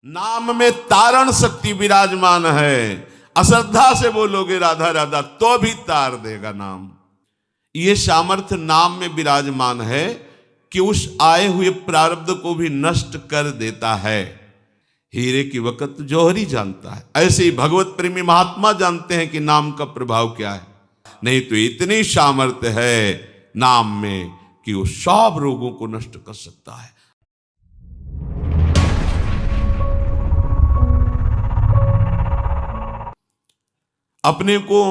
नाम में तारण शक्ति विराजमान है। अश्रद्धा से बोलोगे राधा राधा तो भी तार देगा नाम। ये सामर्थ्य नाम में विराजमान है कि उस आए हुए प्रारब्ध को भी नष्ट कर देता है। हीरे की वक़्त जौहरी जानता है, ऐसे ही भगवत प्रेमी महात्मा जानते हैं कि नाम का प्रभाव क्या है। नहीं तो इतनी सामर्थ्य है नाम में कि वो सब रोगों को नष्ट कर सकता है। अपने को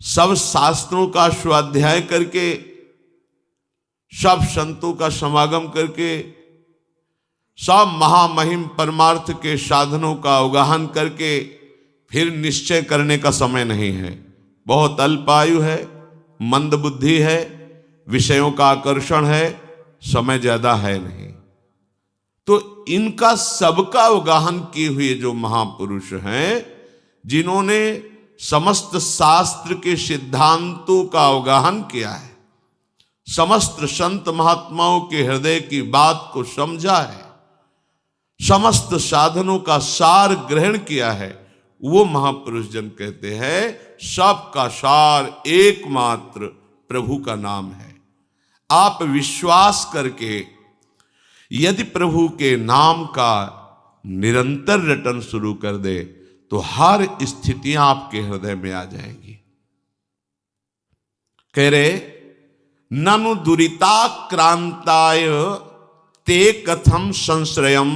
सब शास्त्रों का स्वाध्याय करके, सब संतों का समागम करके, सब महामहिम परमार्थ के साधनों का अवगाहन करके फिर निश्चय करने का समय नहीं है। बहुत अल्पायु है, मंद बुद्धि है, विषयों का आकर्षण है, समय ज्यादा है नहीं। तो इनका सबका अवगाहन किए हुए जो महापुरुष हैं, जिन्होंने समस्त शास्त्र के सिद्धांतों का अवगाहन किया है, समस्त संत महात्माओं के हृदय की बात को समझा है, समस्त साधनों का सार ग्रहण किया है, वो महापुरुष जन कहते हैं सबका सार एकमात्र प्रभु का नाम है। आप विश्वास करके यदि प्रभु के नाम का निरंतर रटन शुरू कर दे तो हर स्थितियां आपके हृदय में आ जाएंगी। कह रहे ननु दुरिताक्रांताय ते कथम संश्रयम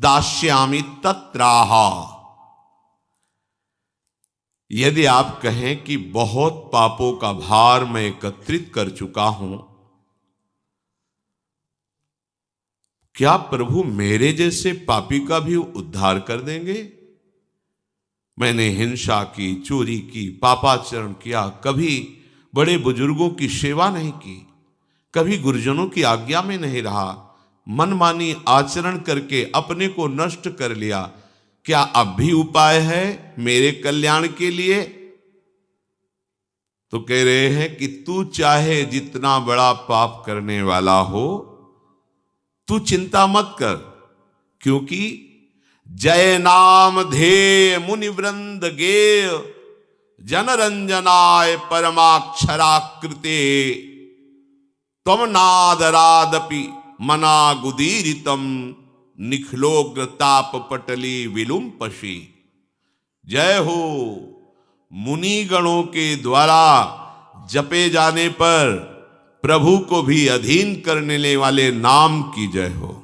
दास्यामि तत्राहा। यदि आप कहें कि बहुत पापों का भार मैं एकत्रित कर चुका हूं, क्या प्रभु मेरे जैसे पापी का भी उद्धार कर देंगे? मैंने हिंसा की, चोरी की, पापाचरण किया, कभी बड़े बुजुर्गों की सेवा नहीं की, कभी गुरुजनों की आज्ञा में नहीं रहा, मनमानी आचरण करके अपने को नष्ट कर लिया, क्या अब भी उपाय है मेरे कल्याण के लिए? तो कह रहे हैं कि तू चाहे जितना बड़ा पाप करने वाला हो, तू चिंता मत कर, क्योंकि जय नाम धेय मुनि वृंद गेय जनरंजनाय परमाक्षराकृते तम नादरादपि मनागुदीरितम निखलोग्र ताप पटली विलुम्पशी। जय हो मुनि गणों के द्वारा जपे जाने पर प्रभु को भी अधीन करने वाले नाम की जय हो।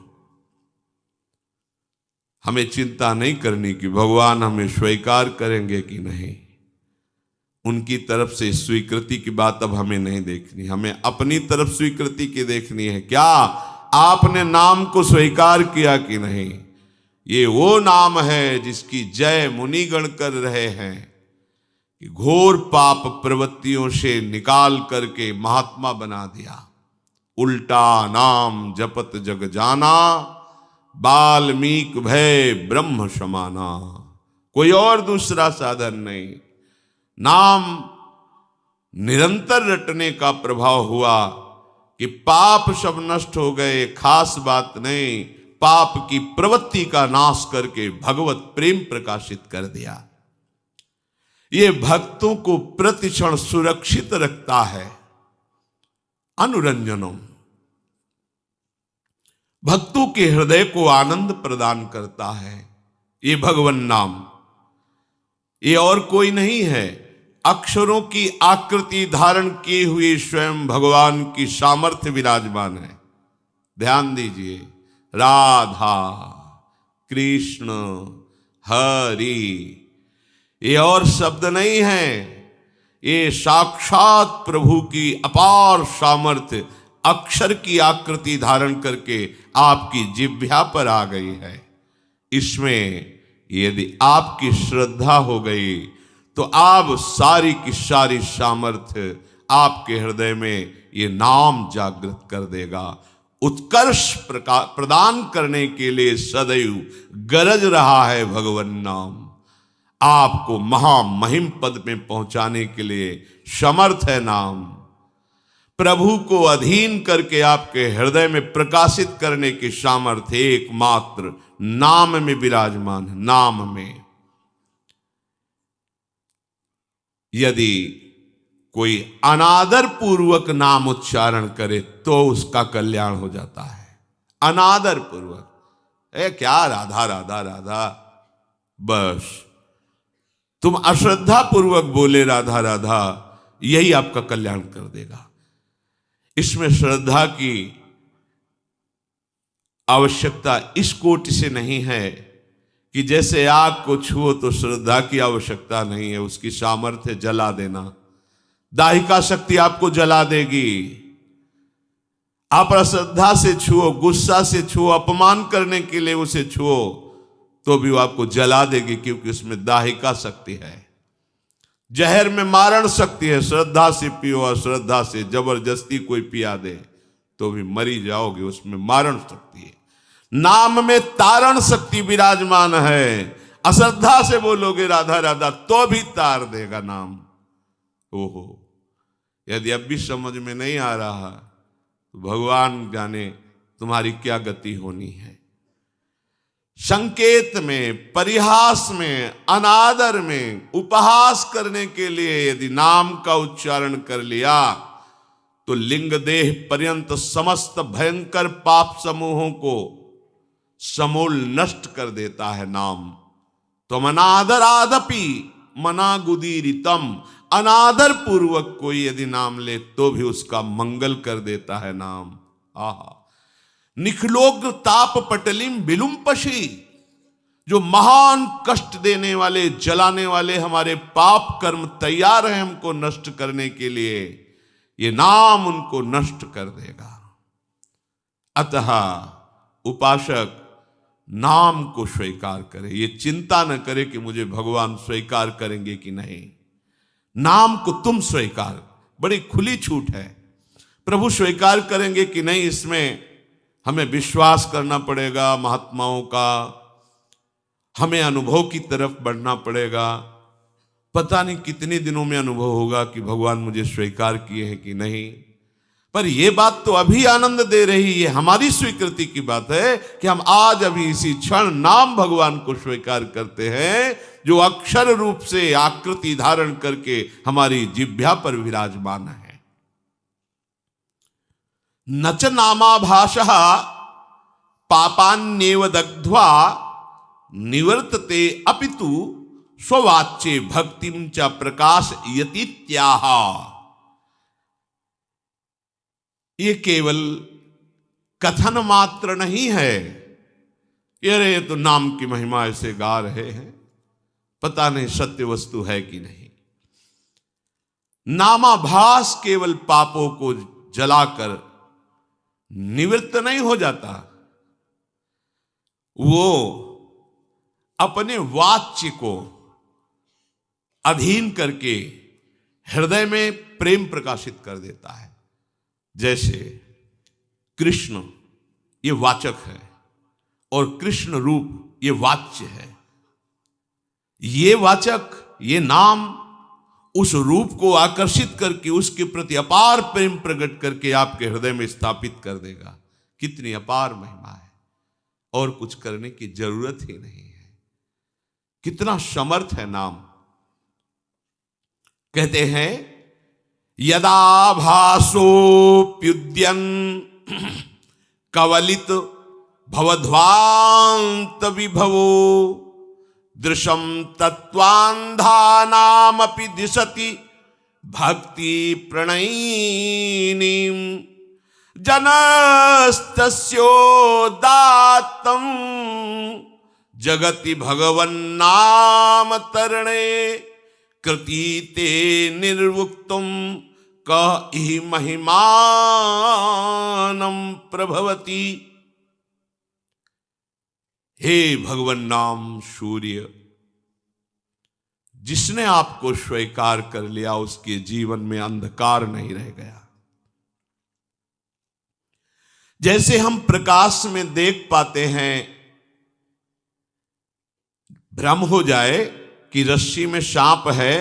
हमें चिंता नहीं करनी कि भगवान हमें स्वीकार करेंगे कि नहीं। उनकी तरफ से स्वीकृति की बात अब हमें नहीं देखनी, हमें अपनी तरफ स्वीकृति की देखनी है। क्या आपने नाम को स्वीकार किया कि नहीं? ये वो नाम है जिसकी जय मुनिगण कर रहे हैं कि घोर पाप प्रवृत्तियों से निकाल करके महात्मा बना दिया। उल्टा नाम जपत जग जाना, वाल्मीकि भय ब्रह्म समाना। कोई और दूसरा साधन नहीं। नाम निरंतर रटने का प्रभाव हुआ कि पाप सब नष्ट हो गए। खास बात नहीं, पाप की प्रवृत्ति का नाश करके भगवत प्रेम प्रकाशित कर दिया। ये भक्तों को प्रतिक्षण सुरक्षित रखता है। अनुरंजनम, भक्तों के हृदय को आनंद प्रदान करता है ये भगवन नाम। ये और कोई नहीं है, अक्षरों की आकृति धारण किए हुए स्वयं भगवान की सामर्थ्य विराजमान है। ध्यान दीजिए, राधा कृष्ण हरि, ये और शब्द नहीं है, ये साक्षात प्रभु की अपार सामर्थ्य अक्षर की आकृति धारण करके आपकी जिह्वा पर आ गई है। इसमें यदि आपकी श्रद्धा हो गई तो आप सारी की सारी सामर्थ्य आपके हृदय में ये नाम जागृत कर देगा। उत्कर्ष प्रदान करने के लिए सदैव गरज रहा है भगवन नाम। आपको महामहिम पद में पहुंचाने के लिए समर्थ है नाम। प्रभु को अधीन करके आपके हृदय में प्रकाशित करने की सामर्थ्य एकमात्र नाम में विराजमान है। नाम में यदि कोई अनादर पूर्वक नाम उच्चारण करे तो उसका कल्याण हो जाता है। अनादर पूर्वक, क्या राधा राधा राधा, बस तुम अश्रद्धा पूर्वक बोले राधा राधा, यही आपका कल्याण कर देगा। इसमें श्रद्धा की आवश्यकता इस कोटि से नहीं है कि जैसे आग को छुओ तो श्रद्धा की आवश्यकता नहीं है, उसकी सामर्थ्य जला देना। दाहिका शक्ति आपको जला देगी। आप अश्रद्धा से छुओ, गुस्सा से छुओ, अपमान करने के लिए उसे छुओ तो भी वो आपको जला देगी, क्योंकि उसमें दाहिका शक्ति है। जहर में मारण शक्ति है। श्रद्धा से पियो, अश्रद्धा से जबरदस्ती कोई पिया दे तो भी मरी जाओगे, उसमें मारण शक्ति है। नाम में तारण शक्ति विराजमान है। अश्रद्धा से बोलोगे राधा राधा तो भी तार देगा नाम। ओहो, यदि अब भी समझ में नहीं आ रहा तो भगवान जाने तुम्हारी क्या गति होनी है। संकेत में, परिहास में, अनादर में, उपहास करने के लिए यदि नाम का उच्चारण कर लिया तो लिंग देह पर्यंत समस्त भयंकर पाप समूहों को समूल नष्ट कर देता है नाम। तो अनादरादपि मना गुदीरितम, अनादर पूर्वक कोई यदि नाम ले तो भी उसका मंगल कर देता है नाम। आहा, निखलोग ताप पटलिम विलुम्पशी, जो महान कष्ट देने वाले, जलाने वाले हमारे पाप कर्म तैयार हैं हमको नष्ट करने के लिए, ये नाम उनको नष्ट कर देगा। अतः उपासक नाम को स्वीकार करे, ये चिंता न करे कि मुझे भगवान स्वीकार करेंगे कि नहीं। नाम को तुम स्वीकार, बड़ी खुली छूट है। प्रभु स्वीकार करेंगे कि नहीं, इसमें हमें विश्वास करना पड़ेगा महात्माओं का, हमें अनुभव की तरफ बढ़ना पड़ेगा। पता नहीं कितने दिनों में अनुभव होगा कि भगवान मुझे स्वीकार किए हैं कि नहीं। पर यह बात तो अभी आनंद दे रही है, हमारी स्वीकृति की बात है कि हम आज अभी इसी क्षण नाम भगवान को स्वीकार करते हैं, जो अक्षर रूप से आकृति धारण करके हमारी जिह्वा पर विराजमान है। नच नामाभाषः पापान्येव दग्ध्वा निवर्तते अपितु स्ववाच्ये भक्तिं च प्रकाशयतीत्याह। ये केवल कथन मात्र नहीं है। ये तो नाम की महिमा ऐसे गा रहे हैं, पता नहीं सत्य वस्तु है कि नहीं। नामाभास केवल पापों को जलाकर निवृत्त नहीं हो जाता, वो अपने वाच्य को अधीन करके हृदय में प्रेम प्रकाशित कर देता है। जैसे कृष्ण ये वाचक है और कृष्ण रूप ये वाच्य है। ये वाचक, ये नाम उस रूप को आकर्षित करके उसके प्रति अपार प्रेम प्रकट करके आपके हृदय में स्थापित कर देगा। कितनी अपार महिमा है, और कुछ करने की जरूरत ही नहीं है। कितना समर्थ है नाम। कहते हैं यदा भासोप्युद्यन कवलित भवध्वांत विभवो दृशम तत्वान्धानामपि दिशति भक्ति प्रणयिनीं जनस्तस्योदात्तं जगति भगवन्नाम तरणे कृतीते निर्वुक्तुम कहि महिमानं प्रभवति। हे भगवन नाम सूर्य, जिसने आपको स्वीकार कर लिया उसके जीवन में अंधकार नहीं रह गया। जैसे हम प्रकाश में देख पाते हैं, भ्रम हो जाए कि रस्सी में सांप है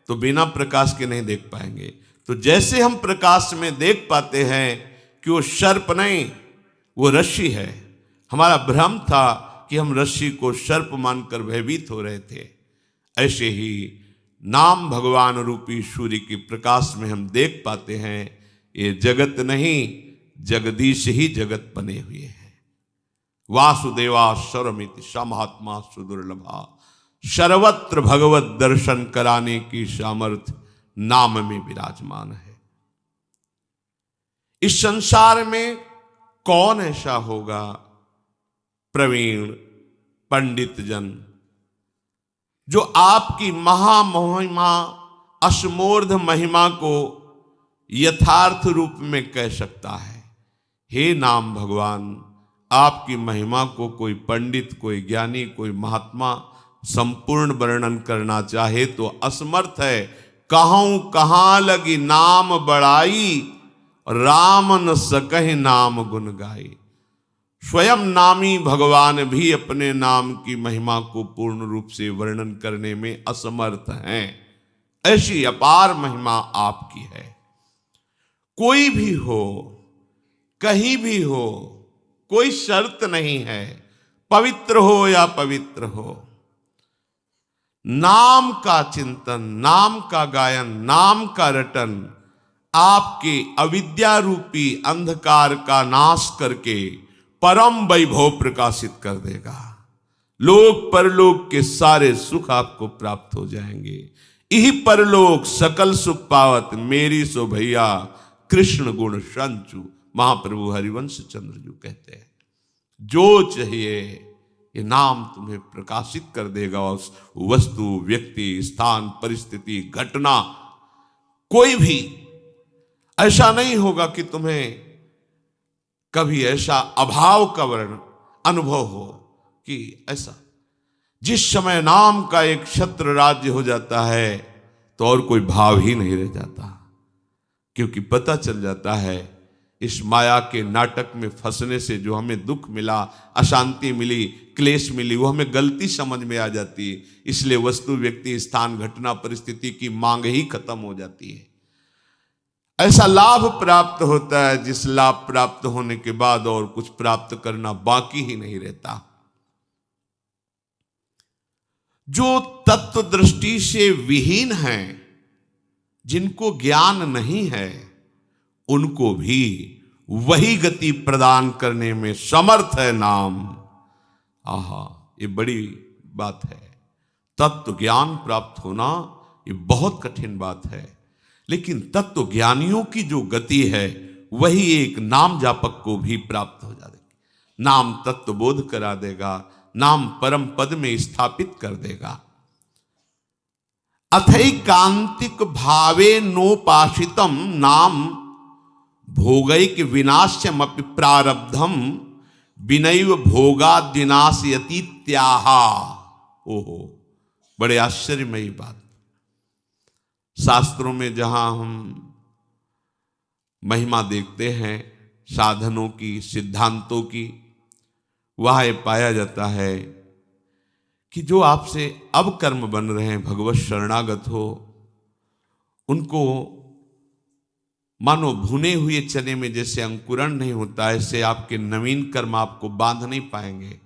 तो बिना प्रकाश के नहीं देख पाएंगे, तो जैसे हम प्रकाश में देख पाते हैं कि वो सर्प नहीं, वो रस्सी है। हमारा भ्रम था कि हम रस्सी को सर्प मानकर भयभीत हो रहे थे। ऐसे ही नाम भगवान रूपी सूर्य के प्रकाश में हम देख पाते हैं ये जगत नहीं, जगदीश ही जगत बने हुए हैं। वासुदेवा स्वरमिति स महात्मा सुदुर्लभा, सर्वत्र भगवत दर्शन कराने की सामर्थ्य नाम में विराजमान है। इस संसार में कौन ऐसा होगा प्रवीण पंडित जन जो आपकी महामहिमा असमोर्ध महिमा को यथार्थ रूप में कह सकता है। हे नाम भगवान, आपकी महिमा को कोई पंडित, कोई ज्ञानी, कोई महात्मा संपूर्ण वर्णन करना चाहे तो असमर्थ है। कहूं कहां लगी नाम बड़ाई, राम न सकहि नाम गुण गाई। स्वयं नामी भगवान भी अपने नाम की महिमा को पूर्ण रूप से वर्णन करने में असमर्थ हैं। ऐसी अपार महिमा आपकी है। कोई भी हो, कहीं भी हो, कोई शर्त नहीं है, पवित्र हो या पवित्र हो, नाम का चिंतन, नाम का गायन, नाम का रटन आपके अविद्या रूपी अंधकार का नाश करके परम वैभव प्रकाशित कर देगा। लोक परलोक के सारे सुख आपको प्राप्त हो जाएंगे। यही परलोक सकल सुख पावत, मेरी सो भैया कृष्ण गुण संचु, महाप्रभु हरिवंश चंद्र जी कहते हैं। जो चाहिए ये नाम तुम्हें प्रकाशित कर देगा। उस वस्तु, व्यक्ति, स्थान, परिस्थिति, घटना, कोई भी ऐसा नहीं होगा कि तुम्हें कभी ऐसा अभाव का वर्ण अनुभव हो कि ऐसा। जिस समय नाम का एक छत्र राज्य हो जाता है तो और कोई भाव ही नहीं रह जाता, क्योंकि पता चल जाता है इस माया के नाटक में फंसने से जो हमें दुख मिला, अशांति मिली, क्लेश मिली, वो हमें गलती समझ में आ जाती है। इसलिए वस्तु, व्यक्ति, स्थान, घटना, परिस्थिति की मांग ही खत्म हो जाती है। ऐसा लाभ प्राप्त होता है जिस लाभ प्राप्त होने के बाद और कुछ प्राप्त करना बाकी ही नहीं रहता। जो तत्व दृष्टि से विहीन हैं, जिनको ज्ञान नहीं है, उनको भी वही गति प्रदान करने में समर्थ है नाम। आहा, ये बड़ी बात है। तत्व ज्ञान प्राप्त होना ये बहुत कठिन बात है, लेकिन तत्व ज्ञानियों की जो गति है वही एक नाम जापक को भी प्राप्त हो जाएगी। नाम तत्व बोध करा देगा, नाम परम पद में स्थापित कर देगा। अथैकांतिक भावे नोपाशितम नाम भोगैक विनाश्यमपि प्रारब्धम विनैव भोगाद्विनाशयति त्याहा। ओहो, बड़े आश्चर्यमयी बात। शास्त्रों में जहां हम महिमा देखते हैं साधनों की, सिद्धांतों की, वह पाया जाता है कि जो आपसे अब कर्म बन रहे हैं, भगवत शरणागत हो, उनको मानो भुने हुए चने में जैसे अंकुरण नहीं होता, ऐसे आपके नवीन कर्म आपको बांध नहीं पाएंगे।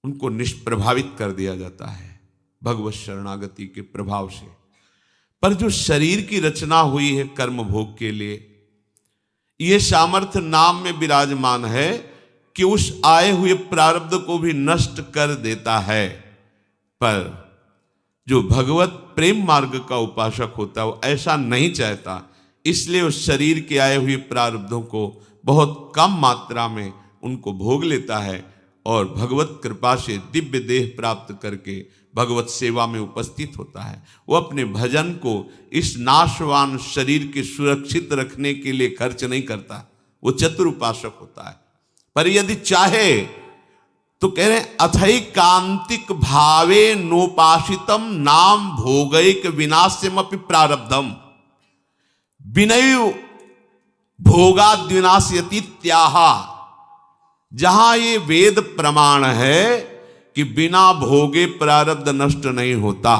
उनको निष्प्रभावित कर दिया जाता है भगवत शरणागति के प्रभाव से। पर जो शरीर की रचना हुई है कर्म भोग के लिए, ये सामर्थ्य नाम में विराजमान है कि उस आए हुए प्रारब्ध को भी नष्ट कर देता है। पर जो भगवत प्रेम मार्ग का उपासक होता है वो ऐसा नहीं चाहता, इसलिए उस शरीर के आए हुए प्रारब्धों को बहुत कम मात्रा में उनको भोग लेता है और भगवत कृपा से दिव्य देह प्राप्त करके भगवत सेवा में उपस्थित होता है। वो अपने भजन को इस नाशवान शरीर के सुरक्षित रखने के लिए खर्च नहीं करता, वो चतुर उपासक होता है। पर यदि चाहे तो कह रहे अथैकांतिक भावे नोपाशितम नाम भोगैक विनाश्यमपि प्रारब्धम विनैव भोगाद्विनाशयति त्याहा। जहां ये वेद प्रमाण है कि बिना भोगे प्रारब्ध नष्ट नहीं होता,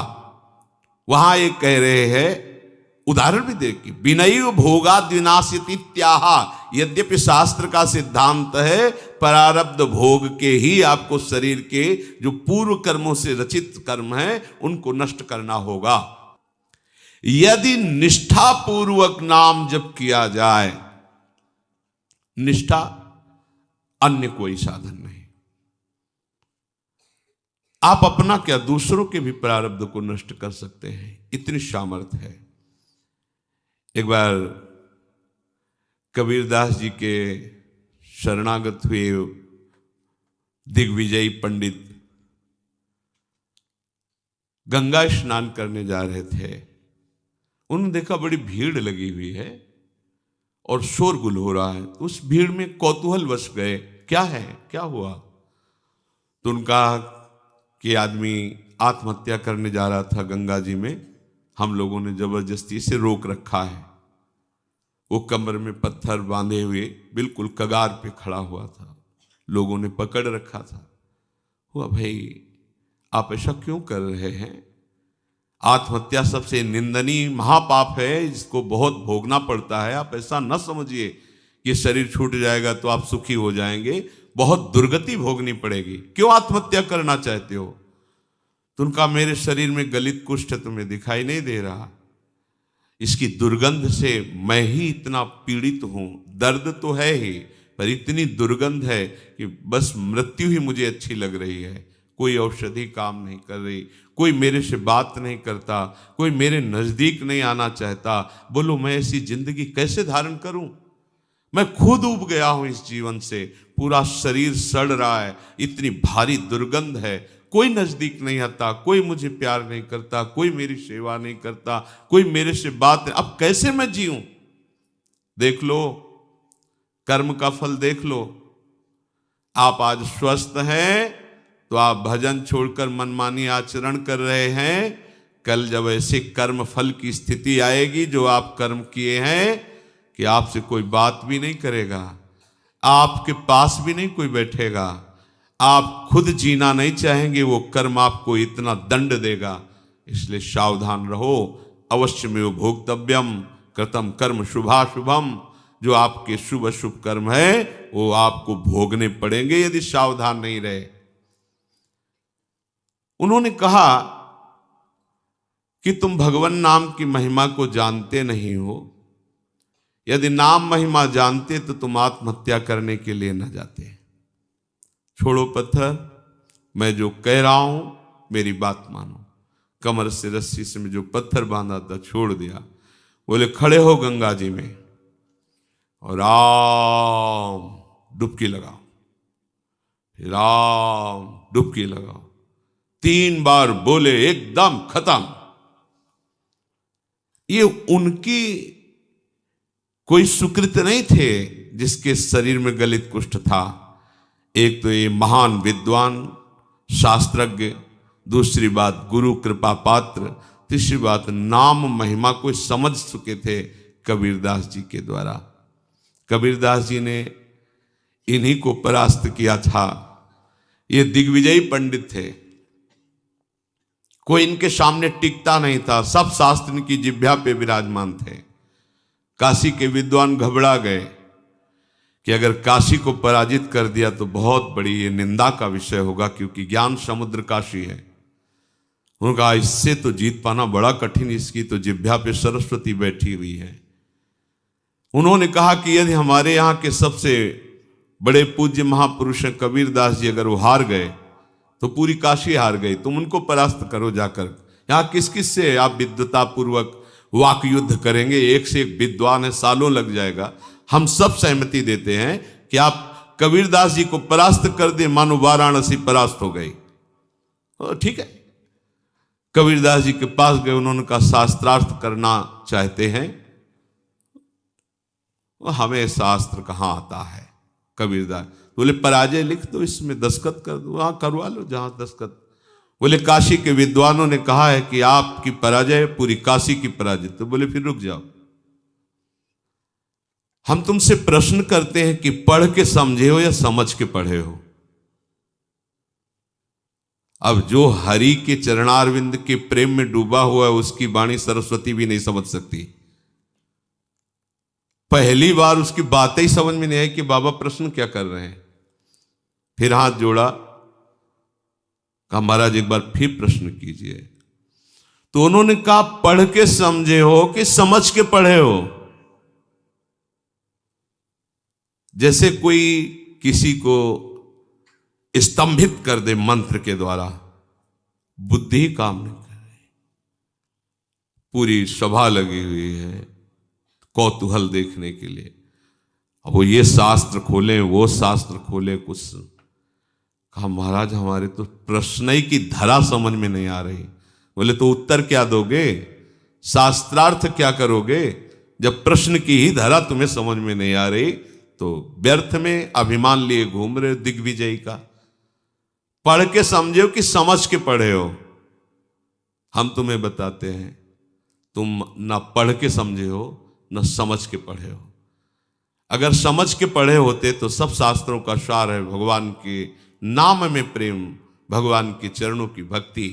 वहां ये कह रहे हैं उदाहरण भी देखिए, विनयी भोगाद विनाशित्याह, यद्यपि शास्त्र का सिद्धांत है प्रारब्ध भोग के ही आपको शरीर के जो पूर्व कर्मों से रचित कर्म है उनको नष्ट करना होगा। यदि निष्ठा पूर्वक नाम जप किया जाए, निष्ठा अन्य कोई साधन नहीं, आप अपना क्या दूसरों के भी प्रारब्ध को नष्ट कर सकते हैं, इतनी सामर्थ्य है। एक बार कबीरदास जी के शरणागत हुए दिग्विजयी पंडित गंगा स्नान करने जा रहे थे। उन्होंने देखा बड़ी भीड़ लगी हुई है और शोरगुल हो रहा है, तो उस भीड़ में कौतूहल वश गए, क्या है, क्या हुआ? तो उनका कि आदमी आत्महत्या करने जा रहा था गंगा जी में, हम लोगों ने जबरदस्ती से रोक रखा है। वो कमर में पत्थर बांधे हुए बिल्कुल कगार पे खड़ा हुआ था, लोगों ने पकड़ रखा था। हुआ, भाई आप ऐसा क्यों कर रहे हैं? आत्महत्या सबसे निंदनीय महापाप है, जिसको बहुत भोगना पड़ता है। आप ऐसा न समझिए कि शरीर छूट जाएगा तो आप सुखी हो जाएंगे, बहुत दुर्गति भोगनी पड़ेगी। क्यों आत्महत्या करना चाहते हो? तो उनका, मेरे शरीर में गलित कुष्ठ तुम्हें दिखाई नहीं दे रहा, इसकी दुर्गंध से मैं ही इतना पीड़ित हूं। दर्द तो है ही, पर इतनी दुर्गंध है कि बस मृत्यु ही मुझे अच्छी लग रही है। कोई औषधि काम नहीं कर रही, कोई मेरे से बात नहीं करता, कोई मेरे नजदीक नहीं आना चाहता। बोलो मैं ऐसी जिंदगी कैसे धारण करूं? मैं खुद उब गया हूं इस जीवन से, पूरा शरीर सड़ रहा है, इतनी भारी दुर्गंध है, कोई नजदीक नहीं आता, कोई मुझे प्यार नहीं करता, कोई मेरी सेवा नहीं करता, कोई मेरे से बात नहीं। अब कैसे मैं जीऊं? देख लो, कर्म का फल देख लो। आप आज स्वस्थ हैं तो आप भजन छोड़कर मनमानी आचरण कर रहे हैं। कल जब ऐसे कर्म फल की स्थिति आएगी जो आप कर्म किए हैं कि आपसे कोई बात भी नहीं करेगा, आपके पास भी नहीं कोई बैठेगा, आप खुद जीना नहीं चाहेंगे, वो कर्म आपको इतना दंड देगा। इसलिए सावधान रहो। अवश्य में भोक्तव्यम कृतम कर्म शुभाशुभम, जो आपके शुभ अशुभ कर्म है वो आपको भोगने पड़ेंगे यदि सावधान नहीं रहे। उन्होंने कहा कि तुम भगवान नाम की महिमा को जानते नहीं हो। यदि नाम महिमा जानते तो तुम आत्महत्या करने के लिए न जाते। छोड़ो पत्थर, मैं जो कह रहा हूं मेरी बात मानो। कमर से रस्सी से में जो पत्थर बांधा था छोड़ दिया। बोले खड़े हो गंगा जी में और राम डुबकी लगाओ, राम डुबकी लगाओ। 3 बार बोले, एकदम खत्म। ये उनकी कोई सुकृत नहीं थे जिसके शरीर में गलित कुष्ठ था। एक तो ये महान विद्वान शास्त्रज्ञ, दूसरी बात गुरु कृपा पात्र, तीसरी बात नाम महिमा को समझ चुके थे कबीरदास जी के द्वारा। कबीरदास जी ने इन्हीं को परास्त किया था। ये दिग्विजयी पंडित थे, कोई इनके सामने टिकता नहीं था, सब शास्त्र इनकी जिह्वा पे विराजमान थे। काशी के विद्वान घबरा गए कि अगर काशी को पराजित कर दिया तो बहुत बड़ी ये निंदा का विषय होगा, क्योंकि ज्ञान समुद्र काशी है। उनका इससे तो जीत पाना बड़ा कठिन, इसकी तो जिह्वा पे सरस्वती बैठी हुई है। उन्होंने कहा कि यदि हमारे यहाँ के सबसे बड़े पूज्य महापुरुष हैं कबीरदास जी, अगर वो हार गए तो पूरी काशी हार गई। तुम उनको परास्त करो जाकर। यहाँ किस किस से आप विद्वता पूर्वक वाक युद्ध करेंगे? एक से एक विद्वान है, सालों लग जाएगा। हम सब सहमति देते हैं कि आप कबीरदास जी को परास्त कर दे, मानो वाराणसी परास्त हो गई। ठीक है, कबीरदास जी के पास गए। उन्होंने कहा शास्त्रार्थ करना चाहते हैं। हमें शास्त्र कहाँ आता है? कबीरदास बोले पराजय लिख दो, इसमें दस्तखत कर दो, वहां करवा लो जहां दस्तखत। बोले काशी के विद्वानों ने कहा है कि आपकी पराजय पूरी काशी की पराजय। तो बोले फिर रुक जाओ, हम तुमसे प्रश्न करते हैं कि पढ़ के समझे हो या समझ के पढ़े हो? अब जो हरि के चरणारविंद के प्रेम में डूबा हुआ है उसकी वाणी सरस्वती भी नहीं समझ सकती। पहली बार उसकी बातें ही समझ में नहीं आई कि बाबा प्रश्न क्या कर रहे हैं। फिर हाथ जोड़ा, कहा महाराज एक बार फिर प्रश्न कीजिए। तो उन्होंने कहा पढ़ के समझे हो कि समझ के पढ़े हो? जैसे कोई किसी को स्तंभित कर दे मंत्र के द्वारा, बुद्धि काम नहीं कर रही, पूरी सभा लगी हुई है कौतूहल देखने के लिए। अब वो ये शास्त्र खोले वो शास्त्र खोले, कुछ कहा महाराज हमारे तो प्रश्न ही की धरा समझ में नहीं आ रही। बोले तो उत्तर क्या दोगे, शास्त्रार्थ क्या करोगे, जब प्रश्न की ही धरा तुम्हें समझ में नहीं आ रही तो व्यर्थ में अभिमान लिए घूम रहे दिग्विजयी का। पढ़ के समझे हो कि समझ के पढ़े हो? हम तुम्हें बताते हैं तुम ना पढ़ के समझे हो न समझ के पढ़े हो। अगर समझ के पढ़े होते तो सब शास्त्रों का सार है भगवान के नाम में प्रेम, भगवान के चरणों की भक्ति।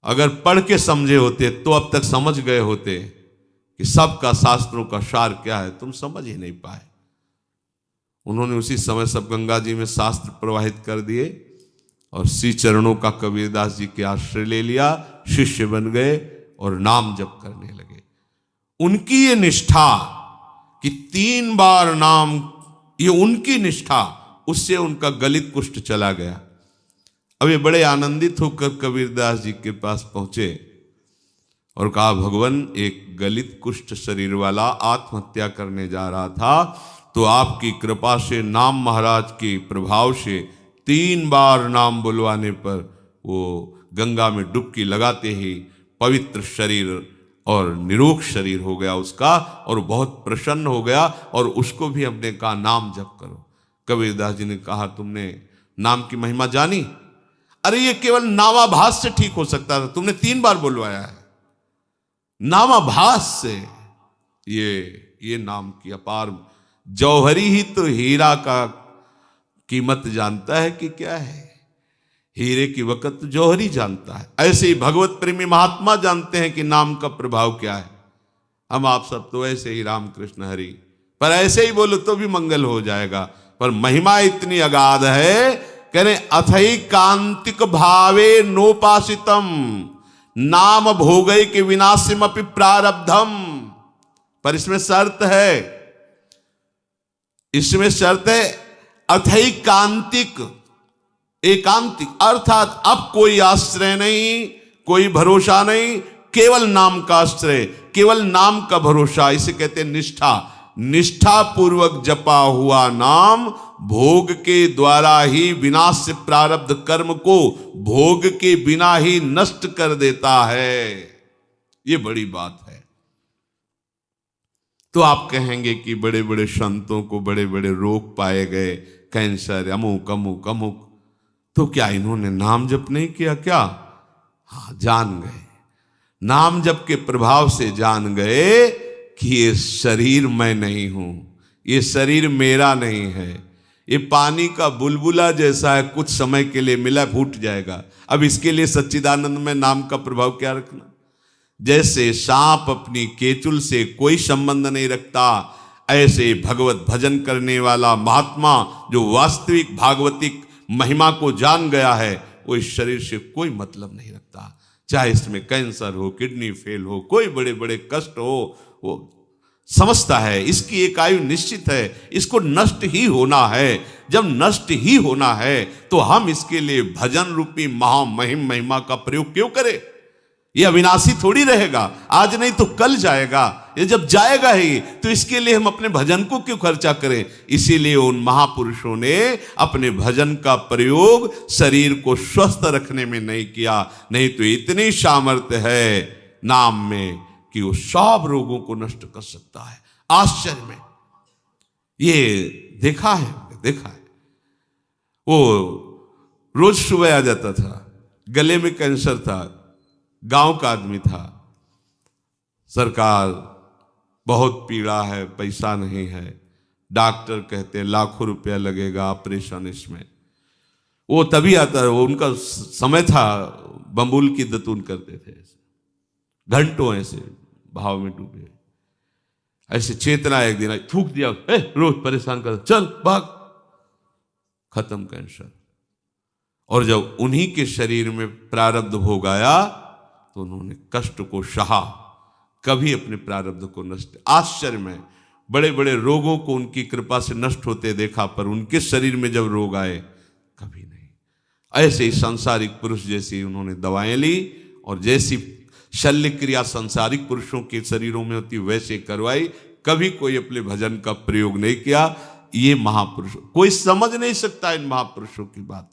अगर पढ़ के समझे होते तो अब तक समझ गए होते कि सबका शास्त्रों का सार क्या है, तुम समझ ही नहीं पाए। उन्होंने उसी समय सब गंगा जी में शास्त्र प्रवाहित कर दिए और श्री चरणों का कबीरदास जी के आश्रय ले लिया, शिष्य बन गए और नाम जप करने लगे। उनकी ये निष्ठा कि 3 बार नाम, ये उनकी निष्ठा, उससे उनका गलित कुष्ठ चला गया। अब ये बड़े आनंदित होकर कबीरदास जी के पास पहुंचे और कहा भगवान एक गलित कुष्ठ शरीर वाला आत्महत्या करने जा रहा था, तो आपकी कृपा से नाम महाराज के प्रभाव से 3 बार नाम बुलवाने पर वो गंगा में डुबकी लगाते ही पवित्र शरीर और निरोग शरीर हो गया उसका, और बहुत प्रसन्न हो गया। और उसको भी हमने कहा नाम जप करो। कबीरदास जी ने कहा तुमने नाम की महिमा जानी? अरे ये केवल नामाभास से ठीक हो सकता था, तुमने 3 बार बुलवाया है। नामाभास से ये नाम की अपार, जौहरी ही तो हीरा का कीमत जानता है कि क्या है, हीरे की वक़्त जौहरी जानता है। ऐसे ही भगवत प्रेमी महात्मा जानते हैं कि नाम का प्रभाव क्या है। हम आप सब तो ऐसे ही राम कृष्ण हरि, पर ऐसे ही बोलो तो भी मंगल हो जाएगा, पर महिमा इतनी अगाध है। कह रहे अथई कांतिक भावे नोपासितम नाम भोगय के विनाशिम अपि प्रारब्धम। पर इसमें शर्त है, इसमें शर्त है अथई कांतिक, एकांतिक, अर्थात अब कोई आश्रय नहीं, कोई भरोसा नहीं, केवल नाम का आश्रय, केवल नाम का भरोसा। इसे कहते हैं निष्ठा। निष्ठा पूर्वक जपा हुआ नाम भोग के द्वारा ही विनाश से प्रारब्ध कर्म को भोग के बिना ही नष्ट कर देता है। ये बड़ी बात है। तो आप कहेंगे कि बड़े बड़े संतों को बड़े बड़े रोग पाए गए, कैंसर, अमुक अमुक अमुक, तो क्या इन्होंने नाम जप नहीं किया क्या? हाँ, जान गए, नाम जप के प्रभाव से जान गए कि ये शरीर मैं नहीं हूं, ये शरीर मेरा नहीं है, ये पानी का बुलबुला जैसा है, कुछ समय के लिए मिला फूट जाएगा। अब इसके लिए सच्चिदानंद में नाम का प्रभाव क्या रखना? जैसे सांप अपनी केचुल से कोई संबंध नहीं रखता, ऐसे भगवत भजन करने वाला महात्मा जो वास्तविक भागवतिक महिमा को जान गया है, वो इस शरीर से कोई मतलब नहीं रखता। चाहे इसमें कैंसर हो, किडनी फेल हो, कोई बड़े बड़े कष्ट हो, वो समझता है इसकी एक आयु निश्चित है, इसको नष्ट ही होना है। जब नष्ट ही होना है तो हम इसके लिए भजन रूपी महामहिम महिमा का प्रयोग क्यों करें? ये अविनाशी थोड़ी रहेगा, आज नहीं तो कल जाएगा। ये जब जाएगा ही तो इसके लिए हम अपने भजन को क्यों खर्चा करें? इसीलिए उन महापुरुषों ने अपने भजन का प्रयोग शरीर को स्वस्थ रखने में नहीं किया, नहीं तो इतनी सामर्थ्य है नाम में कि वो सब रोगों को नष्ट कर सकता है। आश्चर्य में ये देखा है। वो रोज सुबह आ जाता था, गले में कैंसर था, गांव का आदमी था, सरकार बहुत पीड़ा है, पैसा नहीं है, डॉक्टर कहते हैं लाखों रुपया लगेगा ऑपरेशन इसमें। वो तभी आता है, वो उनका समय था, बम्बुल की दतून करते थे, घंटों ऐसे भाव में डूबे। ऐसे चेतना एक दिन आई, थूक दिया, रोज परेशान कर, चल भाग, खत्म कैंसर। और जब उन्हीं के शरीर में प्रारब्ध भोग आया तो उन्होंने कष्ट को सहा, कभी अपने प्रारब्ध को नष्ट। आश्चर्य में बड़े बड़े रोगों को उनकी कृपा से नष्ट होते देखा, पर उनके शरीर में जब रोग आए कभी नहीं। ऐसे ही सांसारिक पुरुष जैसी उन्होंने दवाएं ली और जैसी शल्य क्रिया सांसारिक पुरुषों के शरीरों में होती वैसे करवाई, कभी कोई अपने भजन का प्रयोग नहीं किया। ये महापुरुष, कोई समझ नहीं सकता इन महापुरुषों की बात।